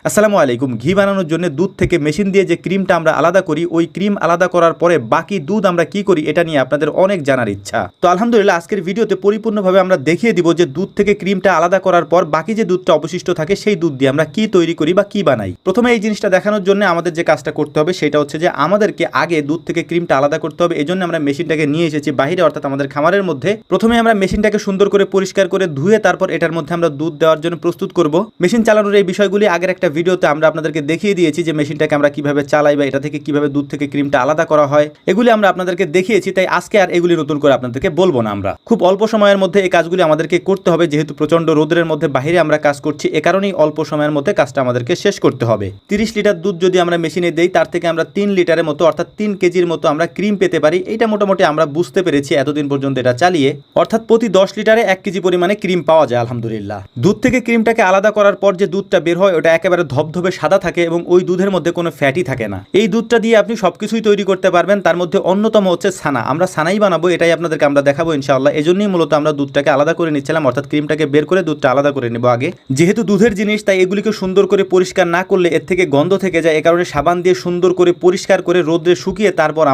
আসসালামু আলাইকুম। ঘি বানানোর জন্য দুধ থেকে মেশিন দিয়ে যে ক্রিমটা আমরা আলাদা করি, ওই ক্রিম আলাদা করার পরে বাকি দুধ আমরা কি করি এটা নিয়ে আপনাদের অনেক জানার ইচ্ছা। তো আলহামদুলিল্লাহ আজকের ভিডিওতে পরিপূর্ণভাবে আমরা দেখিয়ে দিব যে দুধ থেকে ক্রিমটা আলাদা করার পর বাকি যে দুধটা অবশিষ্ট থাকে সেই দুধ দিয়ে আমরা কি তৈরি করি বা কি বানাই। প্রথমে এই জিনিসটা দেখানোর জন্য আমাদের যে কাজটা করতে হবে সেটা হচ্ছে যে আমাদেরকে আগে দুধ থেকে ক্রিমটা আলাদা করতে হবে। এই জন্য আমরা মেশিনটাকে নিয়ে এসেছি বাইরে, অর্থাৎ আমাদের খামারের মধ্যে। প্রথমে আমরা মেশিনটাকে সুন্দর করে পরিষ্কার করে ধুয়ে তারপর এটার মধ্যে আমরা দুধ দেওয়ার জন্য প্রস্তুত করব। মেশিন চালানোর এই বিষয়গুলি আগের একটা ভিডিওতে আমরা আপনাদেরকে দেখিয়ে দিয়েছি যে মেশিনটাকে আমরা কিভাবে চালাই বা এটা থেকে কিভাবে দুধ থেকে ক্রিমটা আলাদা করা হয়, এগুলি আমরা আপনাদেরকে দেখিয়েছি। তাই আজকে আর এগুলি নতুন করে আপনাদেরকে বলবো না। আমরা খুব অল্প সময়ের মধ্যে এই কাজগুলি আমাদেরকে করতে হবে, যেহেতু প্রচন্ড রোদের মধ্যে বাইরে আমরা কাজ করছি, এ কারণেই অল্প সময়ের মধ্যে কাজটা আমাদেরকে শেষ করতে হবে। 30 লিটার দুধ যদি আমরা মেশিনে দেই, তার থেকে আমরা 3 লিটারের মতো অর্থাৎ 3 কেজির মতো আমরা ক্রিম পেতে পারি। এটা মোটামুটি আমরা বুঝতে পেরেছি এতদিন পর্যন্ত এটা চালিয়ে, অর্থাৎ প্রতি 10 লিটারে 1 কেজি পরিমাণে ক্রিম পাওয়া যায় আলহামদুলিল্লাহ। দুধ থেকে ক্রিমটাকে আলাদা করার পর যে দুধটা বের হয় ওটা একেবারে ধবধবে সাদা থাকে এবং ওই দুধের মধ্যে কোনো ফ্যাটই থাকে না। এই দুধটা দিয়ে আপনি সবকিছুই তৈরি করতে পারবেন। তার মধ্যে অন্যতম হচ্ছে ছানা। আমরা ছানাই বানাবো, এটাই আপনাদেরকে আমরা দেখাবো ইনশাআল্লাহ। এজন্যই মূলত আমরা দুধটাকে আলাদা করে নিচ্ছিলাম, অর্থাৎ ক্রিমটাকে বের করে দুধটা আলাদা করে নেব আগে। যেহেতু দুধের জিনিস তাই এগুলিকে সুন্দর করে পরিষ্কার না করলে এর থেকে গন্ধ থেকে যায়। এ কারণে সাবান দিয়ে সুন্দর করে পরিষ্কার করে রোদে শুকিয়ে তারপর